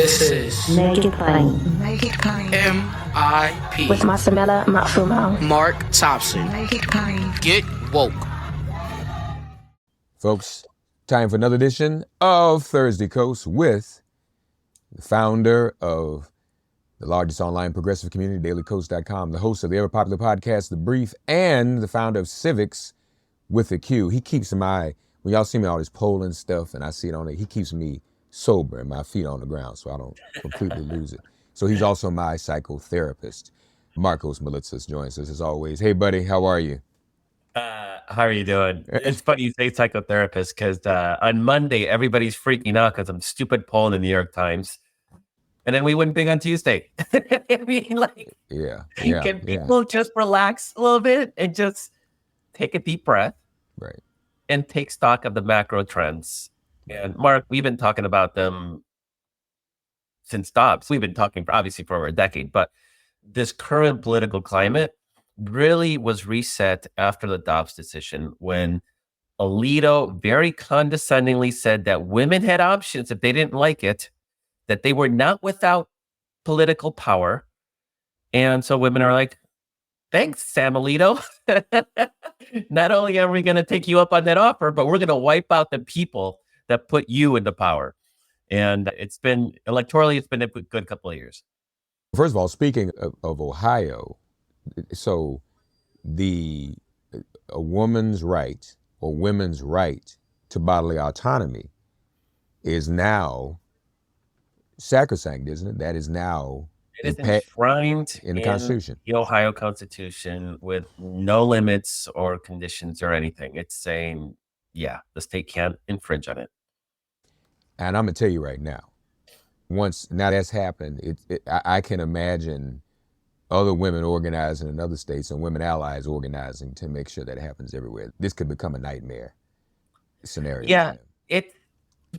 This is Make it plain. Make it plain. MIP With Masamela Matfumo. Mark Thompson. Make it plain. Get woke. Folks, time for another edition of Thursday Coast with the founder of the largest online progressive community, dailycoast.com, the host of the ever-popular podcast, The Brief, and the founder of Civics with a Q. He keeps my, when y'all see me all this polling stuff and I see it on it, he keeps me sober and my feet on the ground so I don't completely lose it. So he's also my psychotherapist. Marcos Melitsas joins us as always. Hey, buddy, how are you? How are you doing? It's funny you say psychotherapist because on Monday, everybody's freaking out because I'm stupid poll in the New York Times. And then we went big on Tuesday. I mean, like, can people just relax a little bit and just take a deep breath, right, and take stock of the macro trends? And Mark, we've been talking about them since Dobbs. We've been talking obviously for over a decade, but this current political climate really was reset after the Dobbs decision when Alito very condescendingly said that women had options if they didn't like it, that they were not without political power. And so women are like, thanks, Sam Alito. Not only are we going to take you up on that offer, but we're going to wipe out the people that put you into power. And it's been, electorally, it's been a good couple of years. First of all, speaking of Ohio, so a woman's right or women's right to bodily autonomy is now sacrosanct, isn't it? That is now enshrined in the Constitution. The Ohio Constitution with no limits or conditions or anything. It's saying, yeah, the state can't infringe on it. And I'm going to tell you right now, once now that's happened, I can imagine other women organizing in other states and women allies organizing to make sure that happens everywhere. This could become a nightmare scenario. Yeah,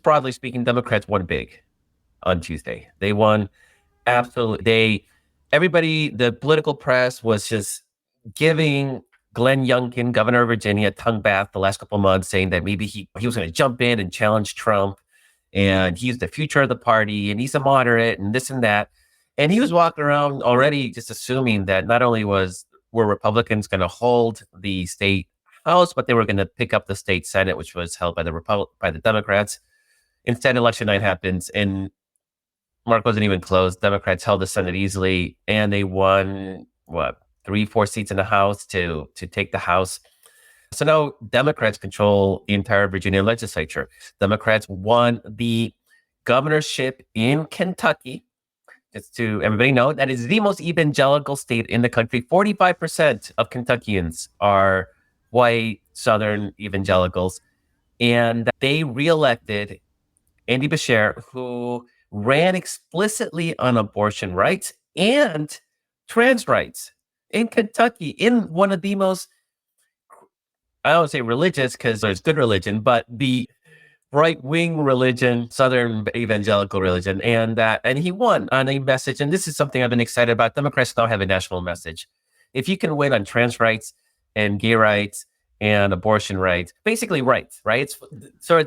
broadly speaking, Democrats won big on Tuesday. They won absolutely. The political press was just giving Glenn Youngkin, governor of Virginia, a tongue bath the last couple of months, saying that maybe he was going to jump in and challenge Trump. And he's the future of the party, and he's a moderate, and this and that. And he was walking around already just assuming that not only were Republicans going to hold the state House, but they were going to pick up the state Senate, which was held by the Democrats. Instead, election night happens, and Mark wasn't even close. Democrats held the Senate easily, and they won, 3-4 seats in the House to take the House. So now Democrats control the entire Virginia legislature. Democrats won the governorship in Kentucky. Just to everybody know, that is the most evangelical state in the country. 45% of Kentuckians are white, Southern evangelicals. And they reelected Andy Beshear, who ran explicitly on abortion rights and trans rights in Kentucky, in one of the most, I don't say religious because there's good religion, but the right-wing religion, Southern evangelical religion, and he won on a message. And this is something I've been excited about. Democrats now have a national message. If you can win on trans rights and gay rights and abortion rights, basically rights, right? It's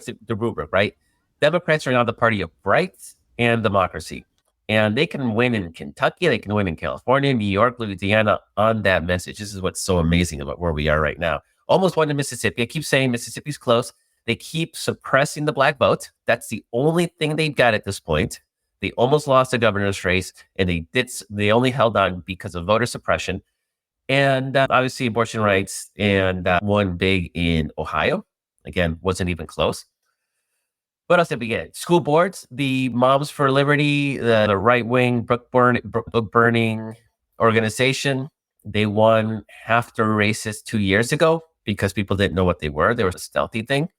the rubric, right? Democrats are now the party of rights and democracy. And they can win in Kentucky, they can win in California, New York, Louisiana on that message. This is what's so amazing about where we are right now. Almost won in Mississippi. I keep saying Mississippi's close. They keep suppressing the black vote. That's the only thing they've got at this point. They almost lost the governor's race, and they only held on because of voter suppression. And obviously abortion rights, and won big in Ohio. Again, wasn't even close. What else did we get? School boards, the Moms for Liberty, the right-wing book burning organization. They won after races 2 years ago because people didn't know what they were. They were a stealthy thing.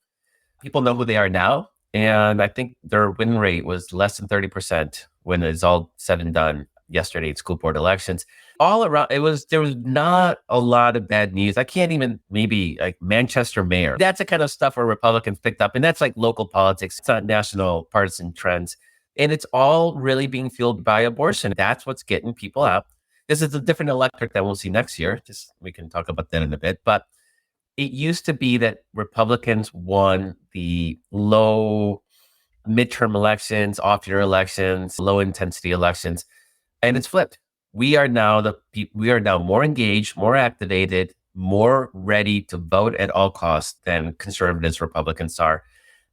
People know who they are now. And I think their win rate was less than 30% when it's all said and done yesterday in school board elections. All around, there was not a lot of bad news. I can't even, maybe like Manchester mayor. That's the kind of stuff where Republicans picked up. And that's like local politics. It's not national partisan trends. And it's all really being fueled by abortion. That's what's getting people out. This is a different electorate that we'll see next year. We can talk about that in a bit. But it used to be that Republicans won the low midterm elections, off-year elections, low-intensity elections, and it's flipped. We are now more engaged, more activated, more ready to vote at all costs than conservatives, Republicans are.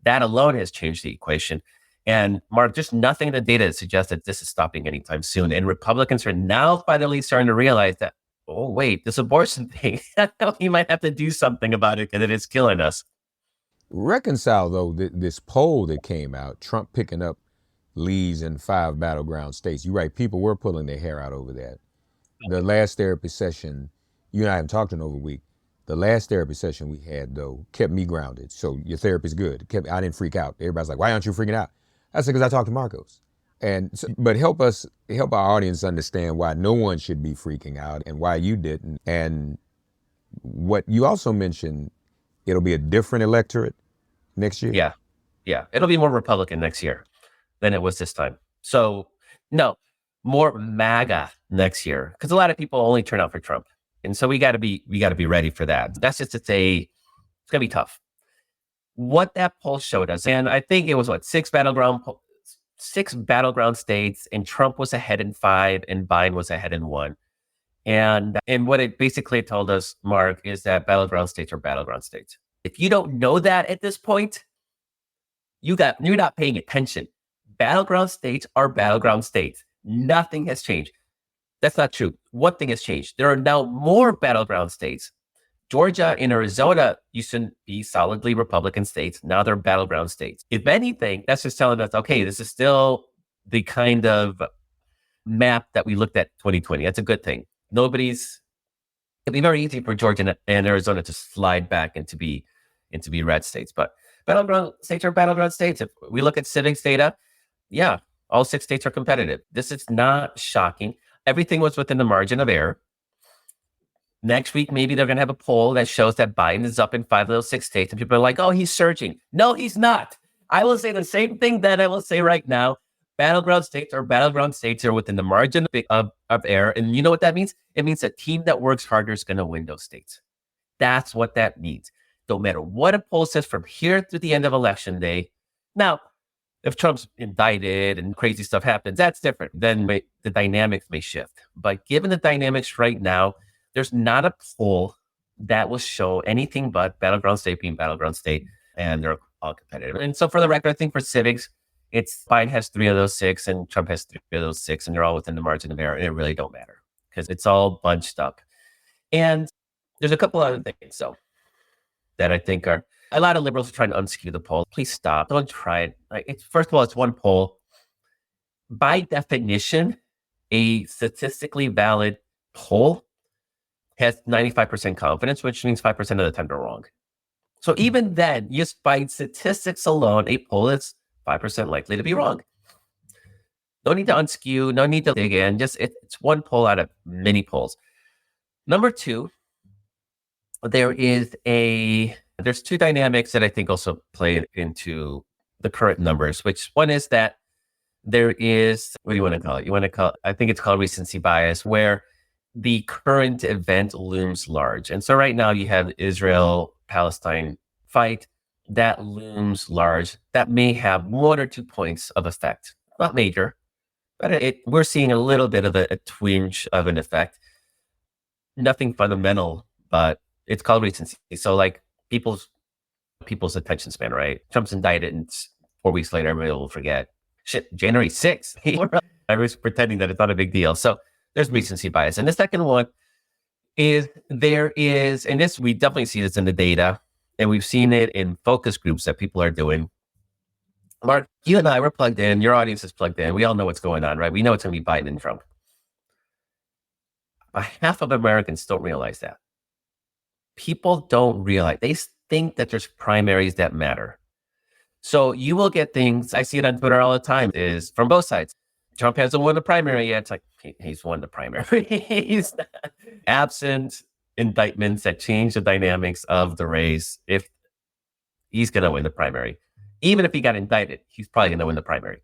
That alone has changed the equation. And Mark, just nothing in the data suggests that this is stopping anytime soon. And Republicans are now finally starting to realize that, oh, wait, this abortion thing, we might have to do something about it because it is killing us. Reconcile, though, this poll that came out, Trump picking up leads in 5 battleground states. You're right, people were pulling their hair out over that. The last therapy session, you and I haven't talked in over a week. The last therapy session we had, though, kept me grounded. So your therapy's good. I didn't freak out. Everybody's like, why aren't you freaking out? I said, because I talked to Marcos. But help our audience understand why no one should be freaking out and why you didn't. And what you also mentioned, it'll be a different electorate next year. Yeah. It'll be more Republican next year than it was this time. So no, more MAGA next year, because a lot of people only turn out for Trump. And so we got to be ready for that. That's just to say, it's going to be tough. What that poll showed us, and I think it was six battleground states, and Trump was ahead in 5 and Biden was ahead in 1. And what it basically told us, Mark, is that battleground states are battleground states. If you don't know that at this point, you're not paying attention. Battleground states are battleground states. Nothing has changed. That's not true. One thing has changed. There are now more battleground states. Georgia and Arizona used to be solidly Republican states. Now they're battleground states. If anything, that's just telling us, okay, this is still the kind of map that we looked at 2020. That's a good thing. It'd be very easy for Georgia and Arizona to slide back into be red states. But battleground states are battleground states. If we look at civics data, yeah, all 6 states are competitive. This is not shocking. Everything was within the margin of error. Next week, maybe they're going to have a poll that shows that Biden is up in 5 of those 6 states. And people are like, oh, he's surging. No, he's not. I will say the same thing that I will say right now. Battleground states are within the margin of error. And you know what that means? It means a team that works harder is going to win those states. That's what that means. No matter what a poll says from here through the end of election day. Now, if Trump's indicted and crazy stuff happens, that's different. Then the dynamics may shift. But given the dynamics right now, there's not a poll that will show anything but battleground state being battleground state, and they're all competitive. And so for the record, I think for civics, it's Biden has 3 of those 6 and Trump has 3 of those 6, and they're all within the margin of error, and it really don't matter because it's all bunched up. And there's a couple other things, though, that I think are a lot of liberals are trying to unskew the poll. Please stop. Don't try it. First of all, it's one poll. By definition, a statistically valid poll has 95% confidence, which means 5% of the time they're wrong. So even then, just by statistics alone, a poll is 5% likely to be wrong. No need to unskew, no need to dig in. Just it's one poll out of many polls. Number 2, there's 2 dynamics that I think also play into the current numbers, which one is that there is, what do you want to call it? I think it's called recency bias, where the current event looms large. And so right now you have Israel-Palestine fight that looms large. That may have 1 or 2 points of effect. Not major, but we're seeing a little bit of a twinge of an effect. Nothing fundamental, but it's called recency. So like people's attention span, right? Trump's indicted and 4 weeks later, everybody will forget. Shit, January 6th. I was pretending that it's not a big deal. So there's recency bias. And the second one is and this, we definitely see this in the data, and we've seen it in focus groups that people are doing. Mark, you and I were plugged in. Your audience is plugged in. We all know what's going on, right? We know it's going to be Biden and Trump. But half of Americans don't realize that. People don't realize. They think that there's primaries that matter. So you will get things, I see it on Twitter all the time, is from both sides. Trump hasn't won the primary yet. It's like, he's won the primary. He's not. Absent indictments that change the dynamics of the race, if he's going to win the primary. Even if he got indicted, he's probably going to win the primary.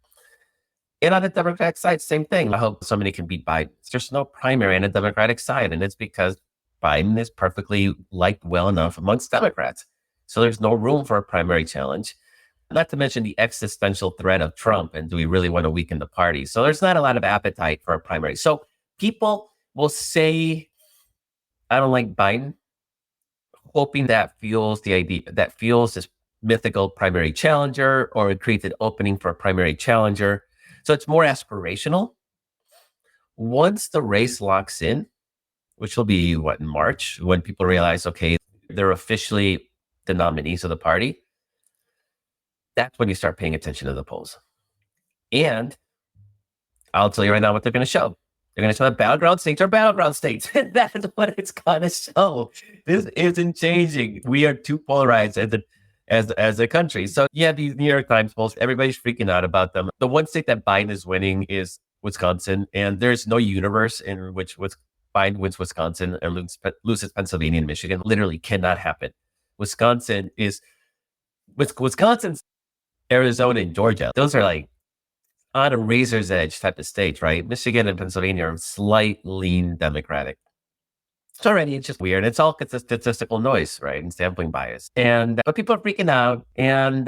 And on the Democratic side, same thing. I hope somebody can beat Biden. There's no primary on the Democratic side, and it's because Biden is perfectly liked well enough amongst Democrats. So there's no room for a primary challenge. not to mention the existential threat of Trump. And do we really want to weaken the party? So there's not a lot of appetite for a primary. So people will say, I don't like Biden, hoping that fuels the idea, that fuels this mythical primary challenger, or it creates an opening for a primary challenger. So it's more aspirational. Once the race locks in, which will be in March, when people realize, okay, they're officially the nominees of the party, that's when you start paying attention to the polls. And I'll tell you right now what they're going to show. They're going to show that battleground states are battleground states. And that is what it's going to show. This isn't changing. We are too polarized as a country. So yeah, these New York Times polls, everybody's freaking out about them. The one state that Biden is winning is Wisconsin. And there's no universe in which Biden wins Wisconsin and loses Pennsylvania and Michigan. Literally cannot happen. Wisconsin's Arizona and Georgia. Those are like on a razor's edge type of states, right? Michigan and Pennsylvania are slight lean Democratic. So already it's just weird. It's all statistical noise, right? And sampling bias. But people are freaking out. And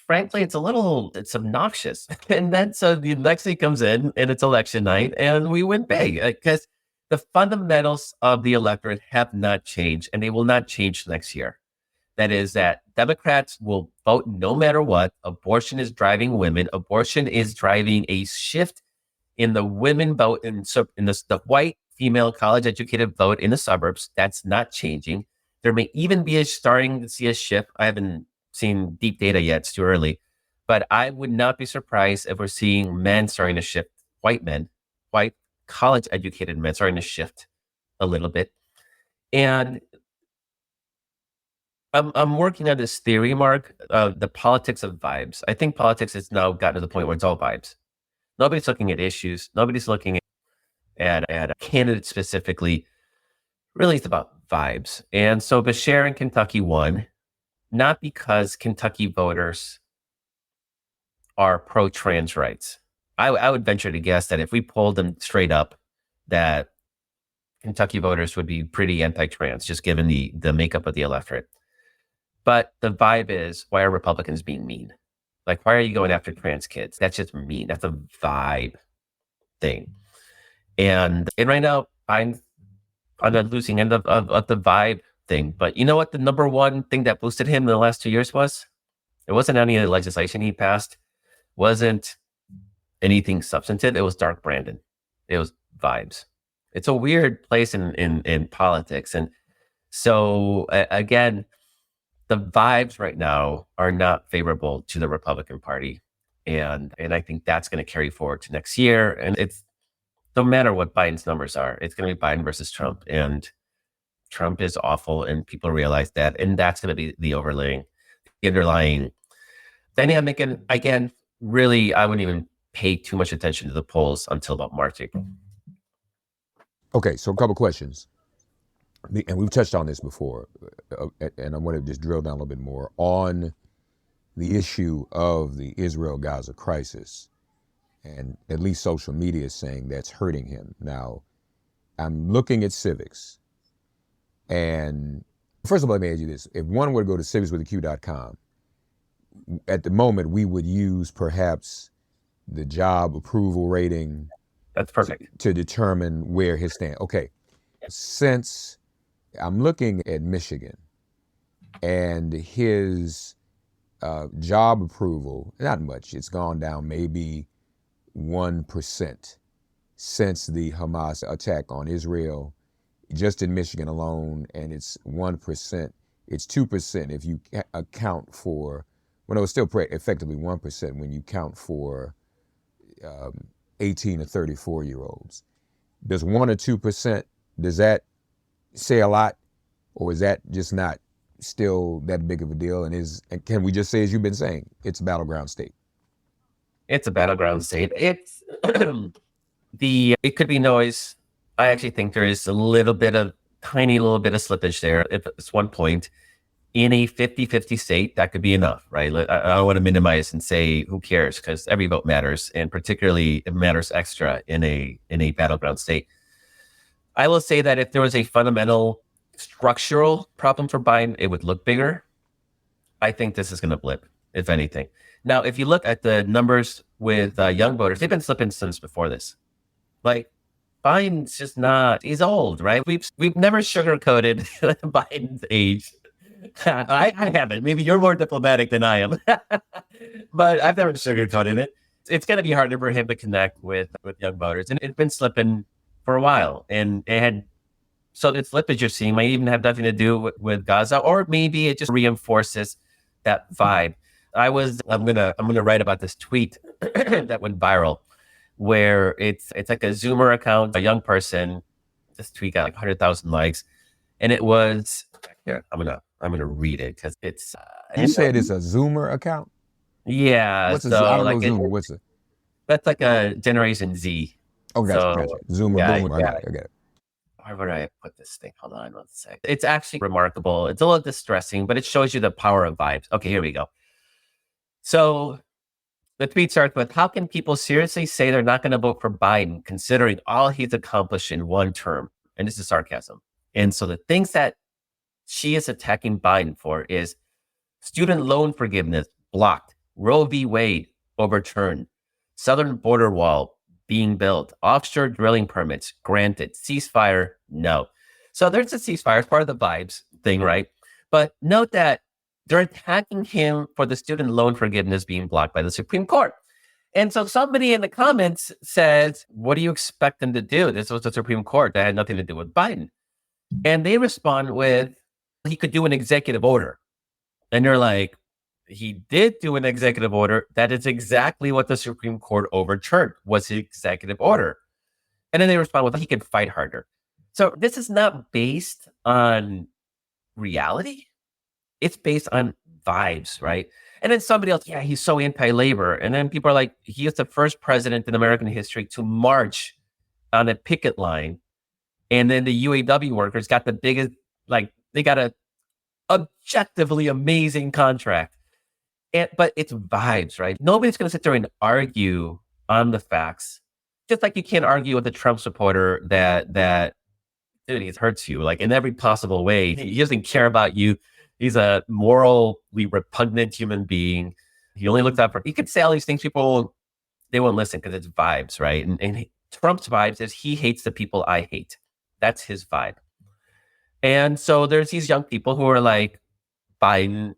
frankly, it's obnoxious. And then so the next thing comes in and it's election night and we win big because the fundamentals of the electorate have not changed and they will not change next year. That is that Democrats will vote no matter what. Abortion is driving women. Abortion is driving a shift in the women vote the white female college educated vote in the suburbs. That's not changing. There may even be starting to see a shift. I haven't seen deep data yet. It's too early. But I would not be surprised if we're seeing men starting to shift, white college educated men starting to shift a little bit. And I'm working on this theory, Mark, the politics of vibes. I think politics has now gotten to the point where it's all vibes. Nobody's looking at issues. Nobody's looking at a candidate specifically. Really, it's about vibes. And so Bashir in Kentucky won, not because Kentucky voters are pro-trans rights. I would venture to guess that if we polled them straight up, that Kentucky voters would be pretty anti-trans, just given the makeup of the electorate. But the vibe is, why are Republicans being mean? Like, why are you going after trans kids? That's just mean. That's a vibe thing. And right now, I'm on the losing end of the vibe thing. But you know what the number one thing that boosted him in the last 2 years was? It wasn't any of the legislation he passed. Wasn't anything substantive. It was Dark Brandon. It was vibes. It's a weird place in politics. And so, again, the vibes right now are not favorable to the Republican Party. And I think that's going to carry forward to next year. And it's no matter what Biden's numbers are, it's going to be Biden versus Trump. And Trump is awful. And people realize that. And that's going to be the underlying dynamic. And again, really, I wouldn't even pay too much attention to the polls until about March, April. Okay, so a couple questions. And we've touched on this before, and I want to just drill down a little bit more on the issue of the Israel-Gaza crisis. And at least social media is saying that's hurting him. Now, I'm looking at civics. And first of all, let me ask you this. If one were to go to civicswithaq.com, at the moment, we would use perhaps the job approval rating. That's perfect. To determine where his stand. Okay, since I'm looking at Michigan and his job approval, not much. It's gone down maybe 1% since the Hamas attack on Israel, just in Michigan alone, and it's 1%. It's 2% if you account for, well, no, it's still effectively 1% when you count for 18 to 34-year-olds. Does 1 or 2%, does that say a lot, or is that just not still that big of a deal? And can we just say, as you've been saying, it's a battleground state? It's a battleground state. It's it could be noise. I actually think there is tiny little bit of slippage there. If it's 1 point in a 50-50 state, that could be enough, right? I don't want to minimize and say who cares, because every vote matters, and particularly it matters extra in a battleground state. I will say that if there was a fundamental structural problem for Biden, it would look bigger. I think this is going to blip, if anything. Now, if you look at the numbers with young voters, they've been slipping since before this. Like, Biden's just not, he's old, right? We've never sugarcoated Biden's age. I haven't. Maybe you're more diplomatic than I am. But I've never sugarcoated it. It's going to be harder for him to connect with young voters. And it's been slipping for a while. And it had, so the slippage you're seeing might even have nothing to do with Gaza, or maybe it just reinforces that vibe. I'm gonna write about this tweet that went viral, where it's like a Zoomer account, a young person. This tweet got like 100,000 likes, and it was here. I'm gonna read it because it's. You said it's a Zoomer account? Yeah. What's so I don't like know Zoomer. What's it? That's like a Generation Z. Oh, gotcha. Zoomer, yeah, boomer. yeah. I got it. Where would I put this thing? Hold on one sec. It's actually remarkable. It's a little distressing, but it shows you the power of vibes. Okay, here we go. So the tweet starts with, how can people seriously say they're not going to vote for Biden, considering all he's accomplished in one term? And this is sarcasm. And so the things that she is attacking Biden for is student loan forgiveness blocked, Roe v. Wade overturned, southern border wall being built, offshore drilling permits granted, ceasefire, no. So there's a ceasefire, it's part of the vibes thing, right? But note that they're attacking him for the student loan forgiveness being blocked by the Supreme Court. And so somebody in the comments says, what do you expect them to do? This was the Supreme Court. That had nothing to do with Biden. And they respond with, he could do an executive order. And they're like, he did do an executive order. That is exactly what the Supreme Court overturned, was the executive order. And then they respond with, he could fight harder. So this is not based on reality. It's based on vibes, right? And then somebody else, yeah, he's so anti-labor. And then people are like, he is the first president in American history to march on a picket line. And then the UAW workers got the biggest, like, they got a objectively amazing contract. But it's vibes, right? Nobody's going to sit there and argue on the facts. Just like you can't argue with a Trump supporter that dude, it hurts you, like, in every possible way. He doesn't care about you. He's a morally repugnant human being. He only looks out for, he could say all these things, people, they won't listen because it's vibes, right? And Trump's vibes is he hates the people I hate. That's his vibe. And so there's these young people who are like, Biden,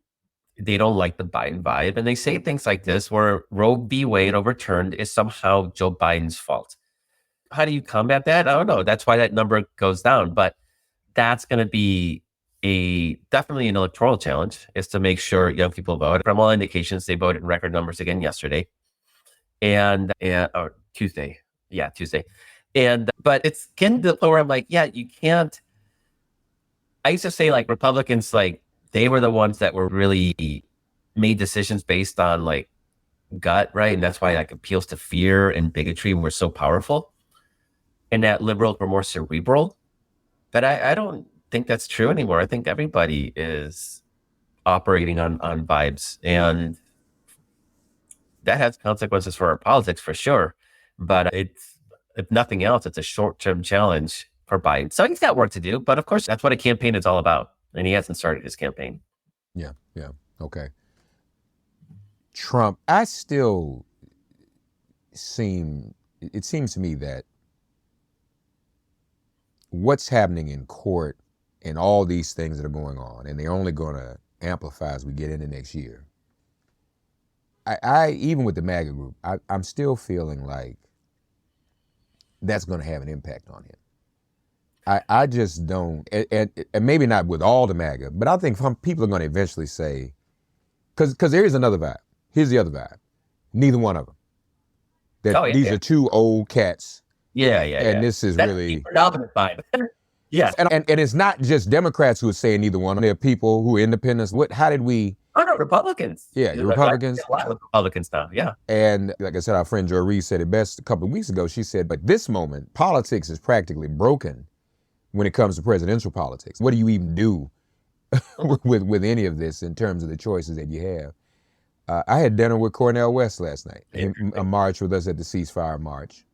they don't like the Biden vibe. And they say things like this, where Roe v. Wade overturned is somehow Joe Biden's fault. How do you combat that? I don't know. That's why that number goes down. But that's going to be definitely an electoral challenge, is to make sure young people vote. From all indications, they voted in record numbers again yesterday or Tuesday. Yeah, Tuesday. But it's getting to the point where I'm like, yeah, you can't. I used to say, like, Republicans, like, they were the ones that were really made decisions based on, like, gut, right? And that's why, like, appeals to fear and bigotry were so powerful. And that liberals were more cerebral. But I don't think that's true anymore. I think everybody is operating on vibes. And that has consequences for our politics for sure. But it's, if nothing else, it's a short-term challenge for Biden. So he's got work to do. But of course, that's what a campaign is all about. And he hasn't started his campaign. Yeah. Okay. Trump, it seems to me that what's happening in court and all these things that are going on, and they're only going to amplify as we get into next year. I even with the MAGA group, I'm still feeling like that's going to have an impact on him. I just don't, and maybe not with all the MAGA, but I think some people are going to eventually say, because there is another vibe. Here's the other vibe. Neither one of them. These are two old cats. And this is that's really predominant vibe. Yes. And it's not just Democrats who are saying neither one. There are people who are independents. How did we? Oh, no, Republicans. Yeah, Republicans. A lot of Republicans now, yeah. And like I said, our friend Joy Reid said it best a couple of weeks ago. She said, but this moment, politics is practically broken when it comes to presidential politics. What do you even do with any of this in terms of the choices that you have? I had dinner with Cornel West last night. He marched with us at the ceasefire march.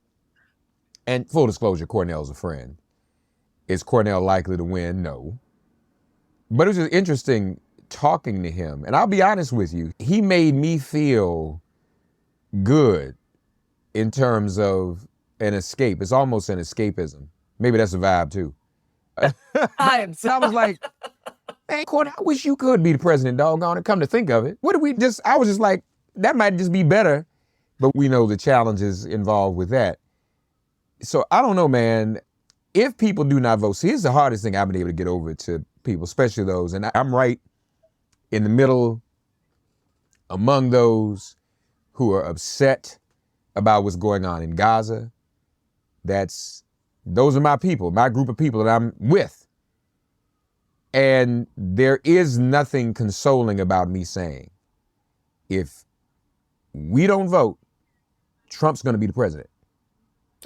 And full disclosure, Cornel's a friend. Is Cornel likely to win? No. But it was just interesting talking to him, and I'll be honest with you, he made me feel good in terms of an escape. It's almost an escapism. Maybe that's a vibe too. I was like, man, Court, I wish you could be the president, doggone it. Come to think of it. I was just like, that might just be better. But we know the challenges involved with that. So I don't know, man. If people do not vote, see, here's the hardest thing I've been able to get over to people, especially those, and I'm right in the middle among those who are upset about what's going on in Gaza. Those are my people, my group of people that I'm with. And there is nothing consoling about me saying, if we don't vote, Trump's going to be the president.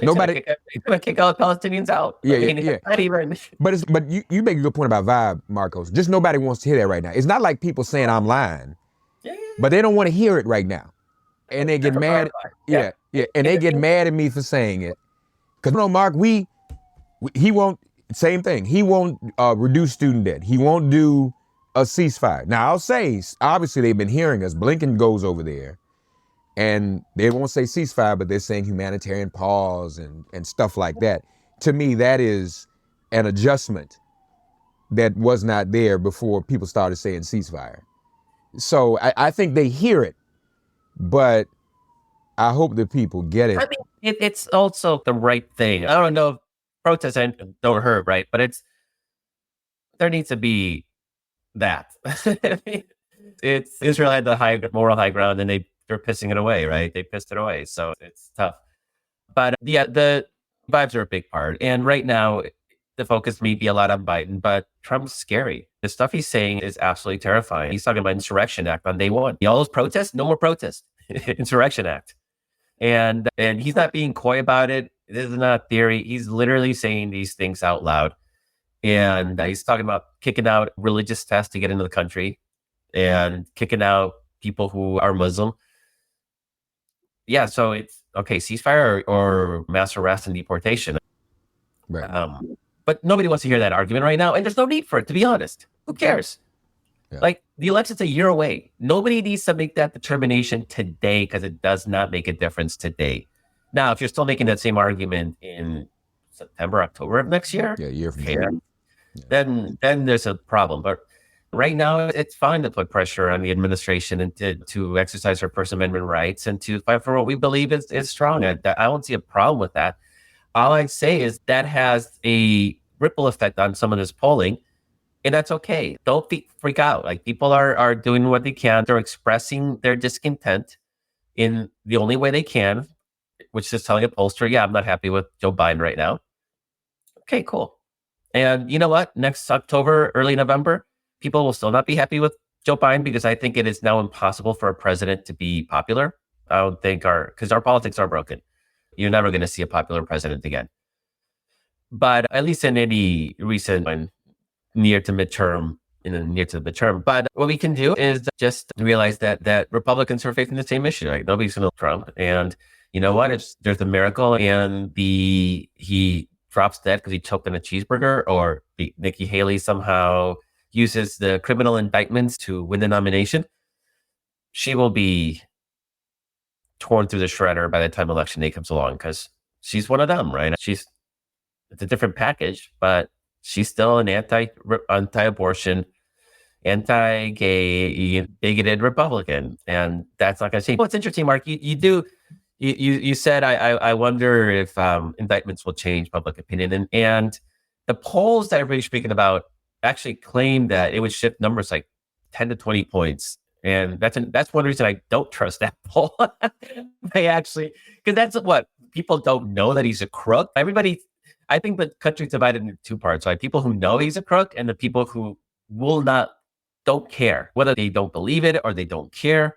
He's going to kick all the Palestinians out. Yeah. Not even. But you make a good point about vibe, Marcos. Just nobody wants to hear that right now. It's not like people saying I'm lying, but they don't want to hear it right now. And they get mad. Yeah. And they get mad at me for saying it. Because, Mark, he won't, same thing. He won't reduce student debt. He won't do a ceasefire. Now, I'll say, obviously, they've been hearing us. Blinken goes over there. And they won't say ceasefire, but they're saying humanitarian pause and stuff like that. To me, that is an adjustment that was not there before people started saying ceasefire. So I think they hear it, but I hope that people get it. I mean, it's also the right thing. I don't know if protests don't hurt, right? But there needs to be that. Israel had the moral high ground, and they're pissing it away, right? They pissed it away. So it's tough. But yeah, the vibes are a big part. And right now, the focus may be a lot on Biden, but Trump's scary. The stuff he's saying is absolutely terrifying. He's talking about Insurrection Act on day one. All those protests, no more protests. Insurrection Act. And he's not being coy about it. This is not theory. He's literally saying these things out loud. And he's talking about kicking out religious tests to get into the country and kicking out people who are Muslim. Yeah, so it's okay, ceasefire or mass arrest and deportation. Right. But nobody wants to hear that argument right now, and there's no need for it, to be honest. Who cares? Yeah. Like, the election's a year away. Nobody needs to make that determination today because it does not make a difference today. Now, if you're still making that same argument in September, October of next year, a year from now, then there's a problem. But right now, it's fine to put pressure on the administration and to exercise our First Amendment rights and to fight for what we believe is strong. I don't see a problem with that. All I say is that has a ripple effect on some of this polling, and that's okay. Don't freak out. Like, people are doing what they can. They're expressing their discontent in the only way they can, which is telling a pollster, yeah, I'm not happy with Joe Biden right now. Okay, cool. And you know what? Next October, early November, people will still not be happy with Joe Biden because I think it is now impossible for a president to be popular. I don't think because our politics are broken. You're never going to see a popular president again. But at least in any recent and near to the midterm. But what we can do is just realize that Republicans are facing the same issue. Right? Nobody's going to Trump. And you know what? There's a miracle and he drops dead because he choked on a cheeseburger, or Nikki Haley somehow uses the criminal indictments to win the nomination, she will be torn through the shredder by the time election day comes along because she's one of them, right? It's a different package, but she's still an anti-abortion, anti-gay, bigoted Republican, and that's not going to change. What's interesting, Mark, you said I wonder if indictments will change public opinion, and the polls that everybody's speaking about actually claim that it would shift numbers like 10 to 20 points. And that's one reason I don't trust that poll. Because that's what people don't know, that he's a crook. I think the country's divided into two parts, right? People who know he's a crook and the people who don't care, whether they don't believe it or they don't care.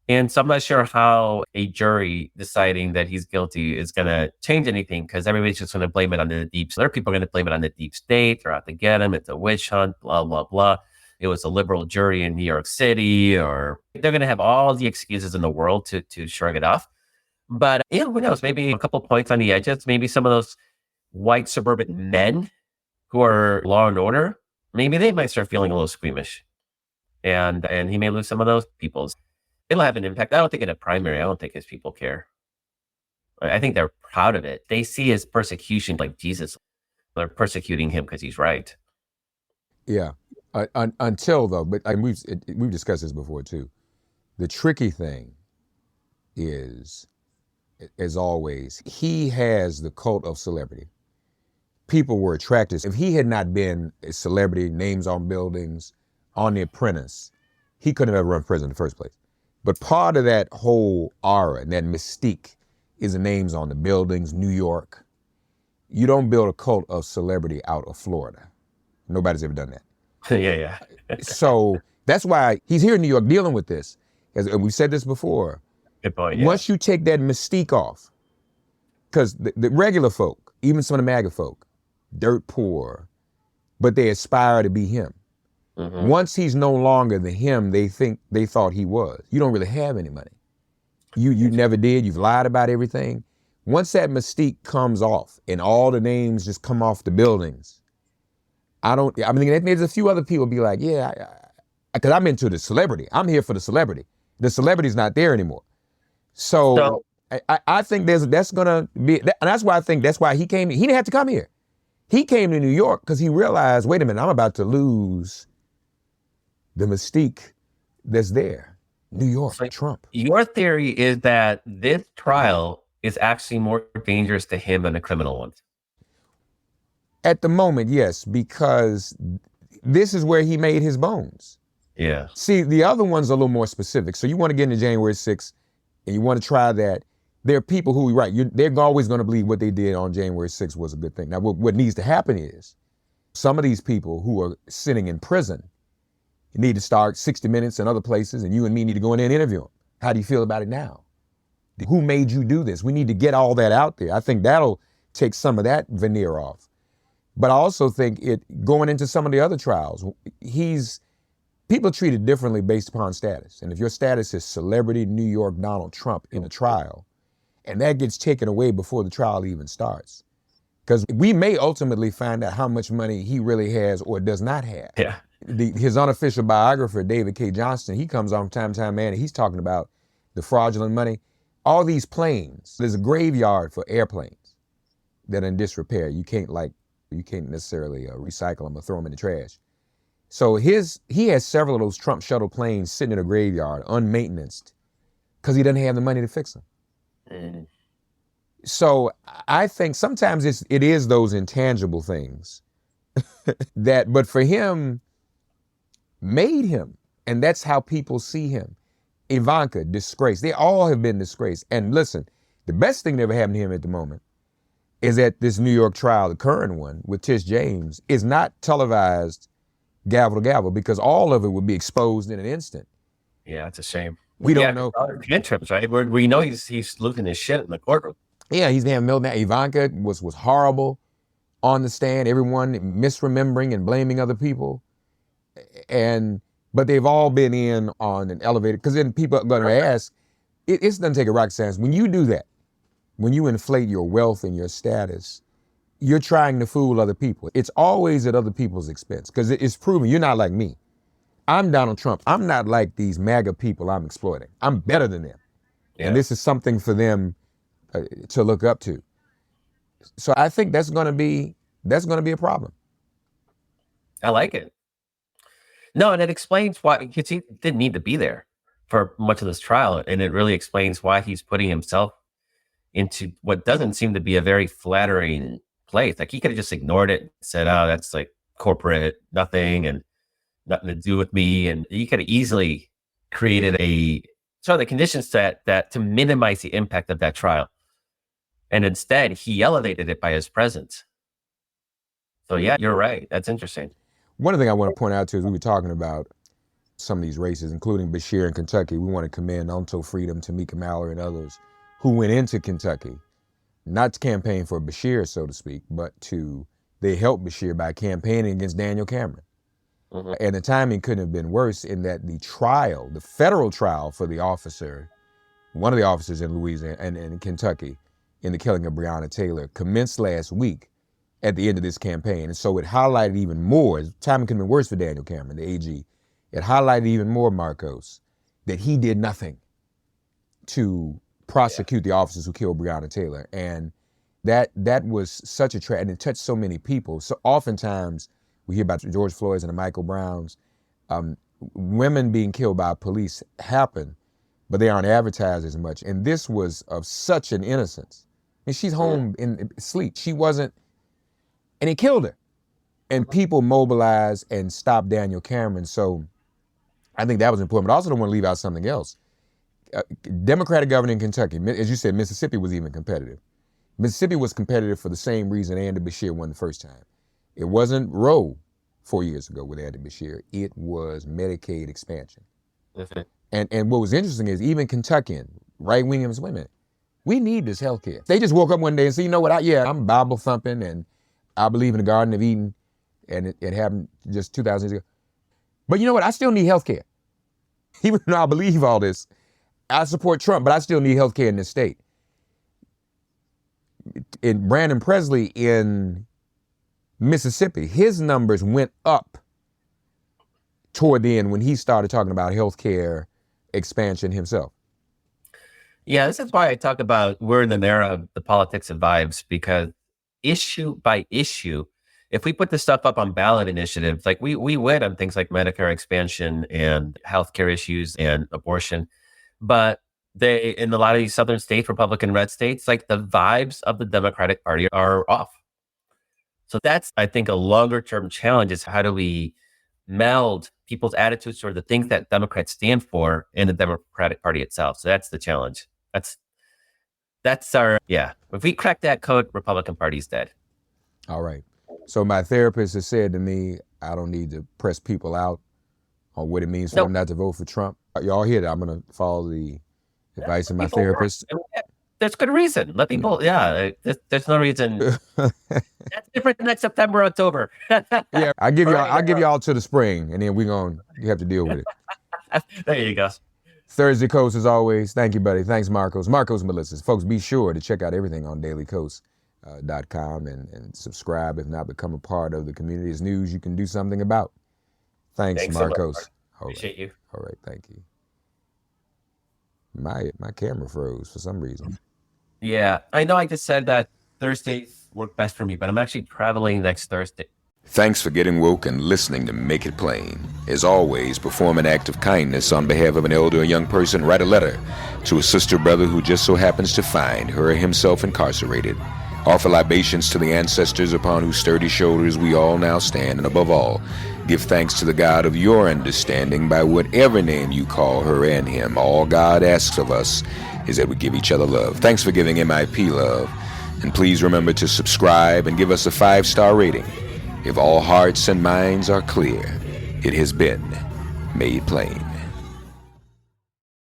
And so I'm not sure how a jury deciding that he's guilty is going to change anything, because everybody's just going to blame it on the deep state. Other people are going to blame it on the deep state. They're out to get him. It's a witch hunt, blah, blah, blah. It was a liberal jury in New York City, or they're going to have all the excuses in the world to shrug it off. But who knows? Maybe a couple points on the edges. Maybe some of those white suburban men who are law and order, maybe they might start feeling a little squeamish. and he may lose some of those people. It'll have an impact. I don't think in a primary. I don't think his people care. I think they're proud of it. They see his persecution like Jesus. They're persecuting him because he's right. Yeah. Until though, but we've discussed this before too. The tricky thing is, as always, he has the cult of celebrity. People were attracted. If he had not been a celebrity, names on buildings, on The Apprentice, he couldn't have ever run for president in the first place. But part of that whole aura and that mystique is the names on the buildings, New York. You don't build a cult of celebrity out of Florida. Nobody's ever done that. Yeah. So that's why he's here in New York dealing with this. And we've said this before. Good point. Yeah. Once you take that mystique off, because the regular folk, even some of the MAGA folk, dirt poor, but they aspire to be him. Mm-hmm. Once he's no longer the him they thought he was, you don't really have any money. You never did. You've lied about everything. Once that mystique comes off and all the names just come off the buildings, there's a few other people be like, yeah, because I'm into the celebrity. I'm here for the celebrity. The celebrity's not there anymore. So I think that's gonna be, and that's why I think that's why he came. He didn't have to come here. He came to New York because he realized, wait a minute, I'm about to lose the mystique that's there. New York, so Trump. Your theory is that this trial is actually more dangerous to him than the criminal ones. At the moment, yes, because this is where he made his bones. Yeah. See, the other one's a little more specific. So you want to get into January 6th and you want to try that. There are people who, they're always going to believe what they did on January 6th was a good thing. Now, what needs to happen is some of these people who are sitting in prison need to start 60 Minutes and other places, and you and me need to go in there and interview them. How do you feel about it now? Who made you do this? We need to get all that out there. I think that'll take some of that veneer off. But I also think going into some of the other trials, people are treated differently based upon status. And if your status is celebrity New York Donald Trump in a trial, and that gets taken away before the trial even starts, because we may ultimately find out how much money he really has or does not have. Yeah. His unofficial biographer, David K. Johnston, he comes on time, man, and he's talking about the fraudulent money. All these planes, there's a graveyard for airplanes that are in disrepair. You can't necessarily recycle them or throw them in the trash. So he has several of those Trump shuttle planes sitting in a graveyard, unmaintenanced, because he doesn't have the money to fix them. Mm. So I think sometimes it is those intangible things but for him, made him. And that's how people see him. Ivanka, disgrace. They all have been disgraced. And listen, the best thing that ever happened to him at the moment is that this New York trial, the current one with Tish James, is not televised gavel to gavel, because all of it would be exposed in an instant. Yeah, it's a shame. We don't know. Tantrums, right? We know he's losing his shit in the courtroom. Yeah, he's having meltdown. Ivanka was horrible on the stand. Everyone misremembering and blaming other people. But they've all been in on an elevator, because then people are going to ask, it doesn't take a rocket science. When you do that, when you inflate your wealth and your status, you're trying to fool other people. It's always at other people's expense, because it's proven you're not like me. I'm Donald Trump. I'm not like these MAGA people I'm exploiting. I'm better than them. Yeah. And this is something for them to look up to. So I think that's going to be a problem. I like it. No, and it explains why, because he didn't need to be there for much of this trial. And it really explains why he's putting himself into what doesn't seem to be a very flattering place. Like, he could have just ignored it and said, oh, that's like corporate, nothing and nothing to do with me. And he could have easily created the conditions that to minimize the impact of that trial. And instead, he elevated it by his presence. So yeah, you're right. That's interesting. One thing I want to point out too, is we were talking about some of these races, including Bashir in Kentucky. We want to commend Unto Freedom, Tamika Mallory, and others who went into Kentucky, not to campaign for Bashir, so to speak, but they helped Bashir by campaigning against Daniel Cameron. Mm-hmm. And the timing couldn't have been worse, in that the federal trial for one of the officers in Louisiana and in Kentucky in the killing of Breonna Taylor commenced last week at the end of this campaign. And so it highlighted even more, timing couldn't have been worse for Daniel Cameron, the AG, it highlighted even more, Marcos, that he did nothing to prosecute the officers who killed Breonna Taylor. And that was such a tragedy, and it touched so many people. So oftentimes we hear about George Floyd's and the Michael Browns. Women being killed by police happen, but they aren't advertised as much. And this was of such an innocence. And she's home in sleep. She wasn't, and it killed her. And people mobilized and stopped Daniel Cameron. So I think that was important. But I also don't want to leave out something else. Democratic governor in Kentucky, as you said, Mississippi was even competitive. Mississippi was competitive for the same reason Andy Beshear won the first time. It wasn't Roe 4 years ago with Andy Beshear. It was Medicaid expansion. And what was interesting is even Kentuckian, right-wing women, we need this health care. They just woke up one day and said, you know what, I'm Bible thumping and I believe in the Garden of Eden, and it happened just 2,000 years ago. But you know what, I still need health care. Even though I believe all this, I support Trump, but I still need health care in this state. In Brandon Presley in Mississippi, his numbers went up toward the end when he started talking about healthcare expansion himself. Yeah, this is why I talk about we're in an era of the politics of vibes, because issue by issue, if we put this stuff up on ballot initiatives, like we win on things like Medicare expansion and healthcare issues and abortion, but they, in a lot of these southern states, Republican red states, like the vibes of the Democratic Party are off. So that's, I think, a longer term challenge is how do we meld people's attitudes toward the things that Democrats stand for in the Democratic Party itself. So that's the challenge. That's our, if we crack that code, Republican Party's dead. All right. So my therapist has said to me, I don't need to press people out on what it means for them not to vote for Trump. Y'all hear that? I'm going to follow the advice of my therapist. There's good reason. Let people, there's no reason. That's different than next September, October. Yeah, I'll give y'all to the spring, and then you have to deal with it. There you go. Thursday Coast, as always. Thank you, buddy. Thanks, Marcos. Marcos Melissas. Folks, be sure to check out everything on dailycoast.com and subscribe. If not, become a part of the community. It's news you can do something about. Thanks Marcos. So much, Appreciate you. All right, thank you. My camera froze for some reason. Yeah, I know I just said that Thursdays work best for me, but I'm actually traveling next Thursday. Thanks for getting woke and listening to Make It Plain. As always, perform an act of kindness on behalf of an elder or young person. Write a letter to a sister or brother who just so happens to find her or himself incarcerated. Offer libations to the ancestors upon whose sturdy shoulders we all now stand. And above all, give thanks to the God of your understanding by whatever name you call her and him. All God asks of us is that we give each other love. Thanks for giving MIP love. And please remember to subscribe and give us a 5-star rating. If all hearts and minds are clear, it has been made plain.